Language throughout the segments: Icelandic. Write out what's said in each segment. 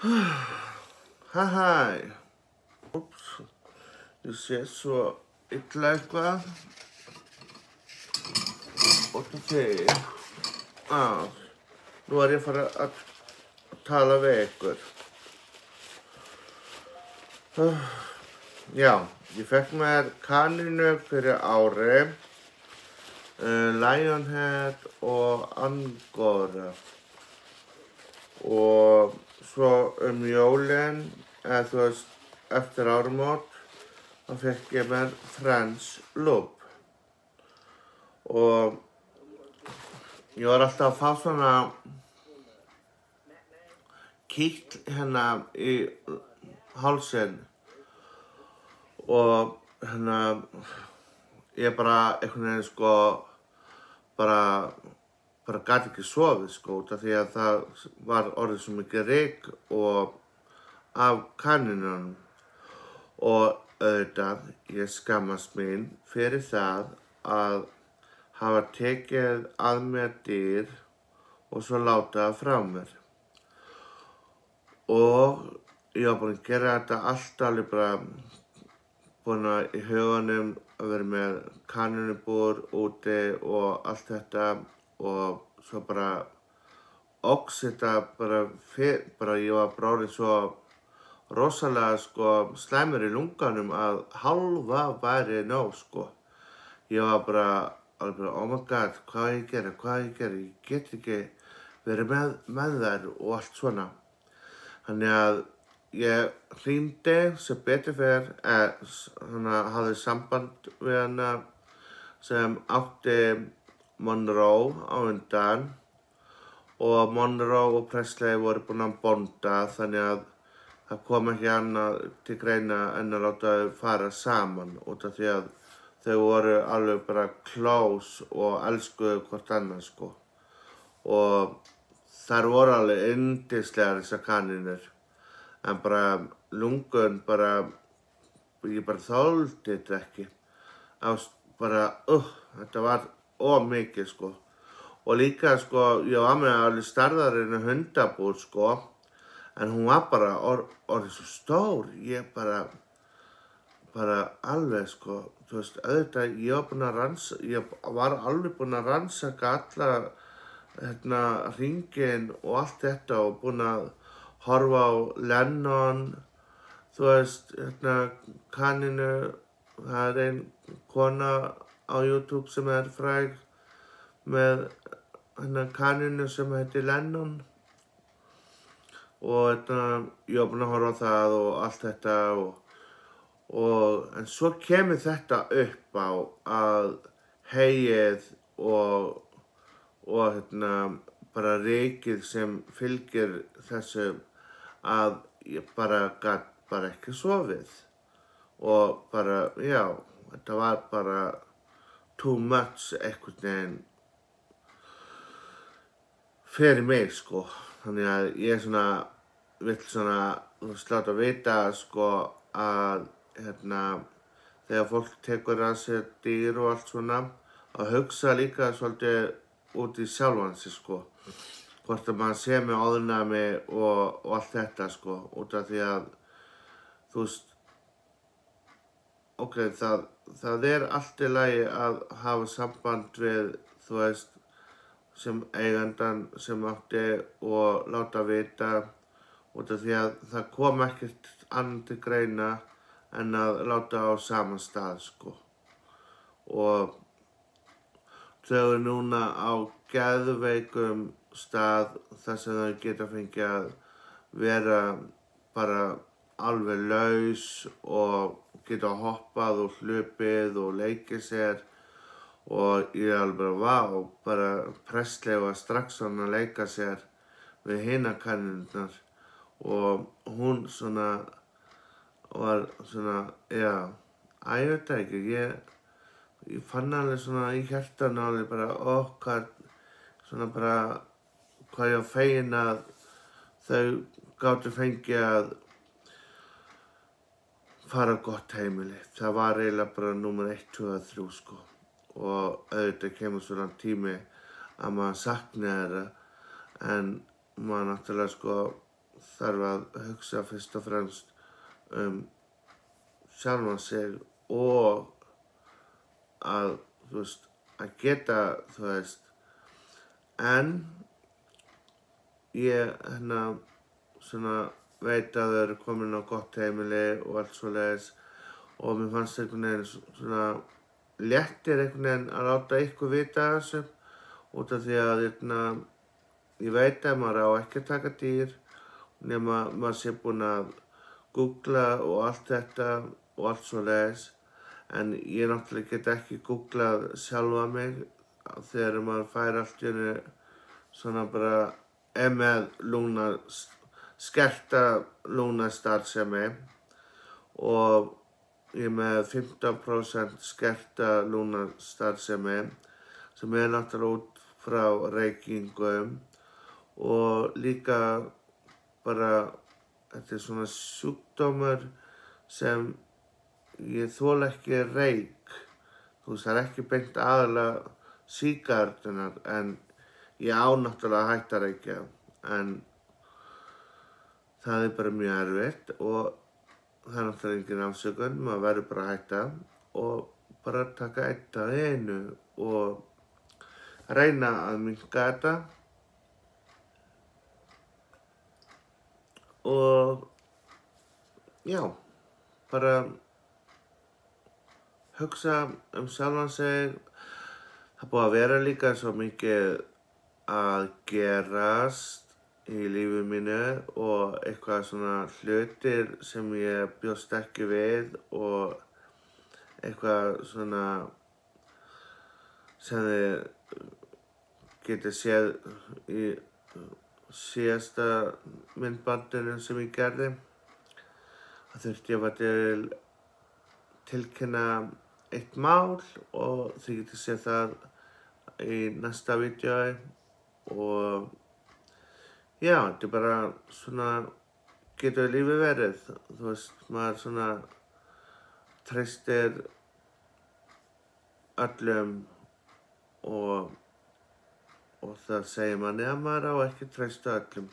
Hæ. Úps. Ég sé svo illa eitthvað. Út af því að nú ég að fara að tala við ykkur. Já, ég fekk mér kanínu fyrir ári, Lionhead og Angora. Og svo jólin, eða þú veist, eftir áramót, þá fekk ég mér French Loop. Og ég var alltaf að fá svona kýtl hérna í hálsinn. Og hérna, ég bara einhvern veginn sko, bara gat ekki sofið sko, út af því að það var orðið svo mikið ryk og af kanínunum. Og auðvitað, ég skammast mín fyrir það að hafa tekið að mér dýr og svo láta það frá mér. Og ég var búinn að gera þetta alltaf alveg bara búinn að í huganum að vera með kanínubúr úti og allt þetta og svo bara óx þetta bara ég var bara orðinn svo rosalega sko slæmur í lunganum að hálfa væri nóg sko. Ég var bara alveg bara oh my god, hvað ég gera, ég get ekki verið með þær og allt svona. Þannig að ég hringdi sem betur fer, hafði samband við hana sem átti Monroe á undan og Monroe og Presley voru búin að bonda þannig að það kom ekki annað til greina en að láta þau fara saman út af því að þau voru alveg bara close og elskuðu hvort annað sko. Og þær voru alveg yndislegar þessar kanínur. En bara lungun ég bara þoldi þetta ekki. Þetta var of mikið sko. Og líka sko, ég var með alveg stærðarinn hundabúr sko. En hún var bara orðið svo stór. Ég bara alveg sko, þú veist, auðvitað ég var alveg búinn að rannsaka alla hringinn og allt þetta og búinn að horfa á Lennon, þú veist, kanínu, það ein kona á YouTube sem fræg með kanínu sem heitir Lennon. Og ég var búinn að horfa á það og allt þetta en svo kemur þetta upp á að heyið og bara rykið sem fylgir þessu að ég gat ekki sofið. Og já, þetta var bara too much einhvern veginn fyrir mig sko. Þannig að ég vill láta vita sko að þegar fólk tekur að sér dýr og allt svona að hugsa líka svolítið út í sjálfan sig sko. Hvort að maður sé með ofnæmi og allt þetta sko, út af því að þú veist, ok, það allt í lagi að hafa samband við, þú veist, sem eigandann sem átti og láta vita út af því að það kom ekkert annað til greina en að láta á sama stað sko. Og þau núna á geðveikum stað þar sem þau geta fengið að vera bara alveg laus og geta hoppað og hlupið og leikið sér og ég alveg bara Presley var strax að leika sér við hinar kanínurnar og hún var já, ég veit það ekki, ég fann alveg í hjartanu alveg bara, hvað ég var fegin að þau gátu fengið að fara á gott heimili. Það var eiginlega bara númer 1, 2 og 3 sko. Og auðvitað kemur svona tími að maður sakni þeirra en maður náttúrulega sko þarf að hugsa fyrst og fremst sjálfan sig og að, að geta, en ég veit að þau eru komin á gott heimili og allt svoleiðis og mér fannst einhvern veginn léttir einhvern veginn að láta ykkur vita þessu út af því að ég veit að maður á ekki að taka dýr nema maður sé búinn að googla og allt þetta og allt svoleiðis en ég náttúrulega get ekki googlað sjálfa mig þegar maður fær allt í einu bara með skerta lungnastarfsemi og ég er með 15% skerta lungnastarfsemi sem náttúrulega út frá reykingum og líka bara þetta er sjúkdómur sem ég þoli ekki reyk. Það er ekki beint aðalega sígaretturnar en ég á náttúrulega að hætta að reykja en það er bara mjög erfitt og það er náttúrulega engin afsökun, maður verður bara að hætta og bara taka eitt af einu og reyna að minnka þetta og já, bara hugsa sjálfan sig. Það búið að vera líka svo mikið að gerast í lífi mínu og eitthvað hlutir sem ég bjóst ekki við og eitthvað sem þið getið séð í síðasta myndbandinu sem ég gerði. Það þurfti ég að tilkynna eitt mál og þið getið séð það í næsta vídeói og já, þetta er bara getur lífið verið, maður treystir öllum og það segir manni að maður á ekki treysta öllum.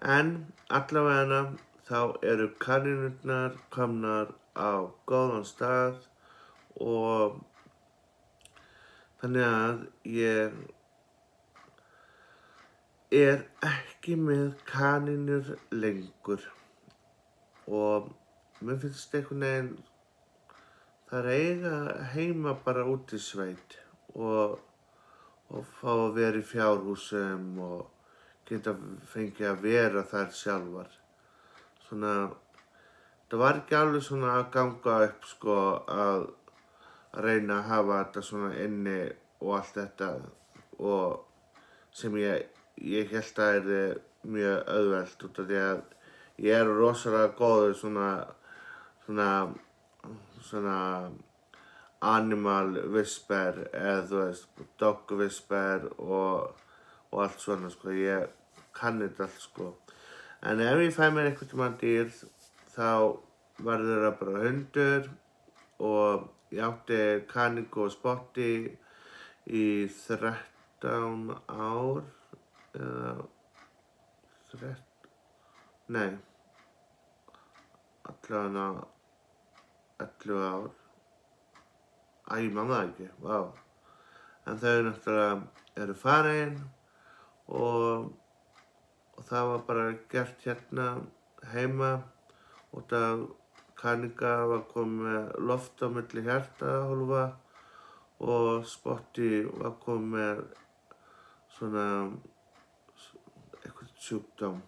En allavega þá eru kanínurnar komnar á góðan stað og þannig að ég er ekki með kanínur lengur og mér finnst einhvern veginn þær eiga heima bara út í sveit og fá að vera í fjárhúsum og geta fengið að vera þær sjálfar. Það var ekki alveg að ganga upp að reyna að hafa þetta inni og allt þetta og sem ég hélt að yrði mjög auðvelt út af því að ég er rosalega góður animal whisper eða dog whisper og allt svona ég kann þetta allt en ef ég fæ mér einhvern tímann dýr þá verður það bara hundur og ég átti kaníku og spotti í 13 ár eða 11 ár. Ég man það ekki, vá. En þau náttúrulega eru farin og það var bara gert hérna heima út af kaníka var komið með loft á milli hjartahólfa og spotti var komið með eitthvað sjúkdóm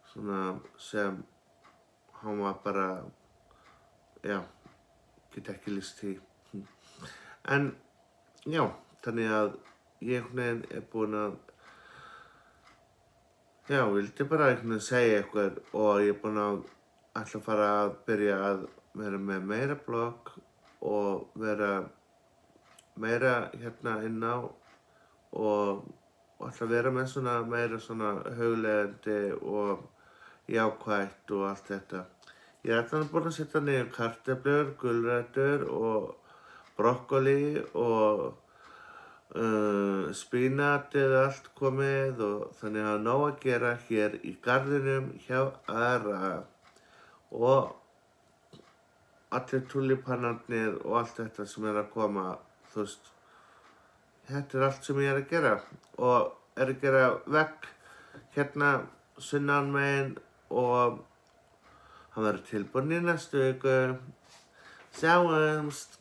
sem hann var bara, já, get ekki lýst því. En já, þannig að ég er búinn að, já, vildi bara segja eitthvað og ég er búinn að ætla að fara að byrja að vera með meira blogg og vera meira hérna inn á og ætla að vera með meira hugleiðandi og jákvætt og allt þetta. Ég er alltaf búinn að setja niður kartöflur, gulrætur og brokkoli og spínatið allt komið og þannig að nóg að gera hér í garðinum hjá Ara og allir túlípanarnir og allt þetta sem að koma, þú veist, þetta allt sem ég að gera og að gera vegg hérna sunnan megin og hann verður tilbúinn í næstu viku. Sjáumst!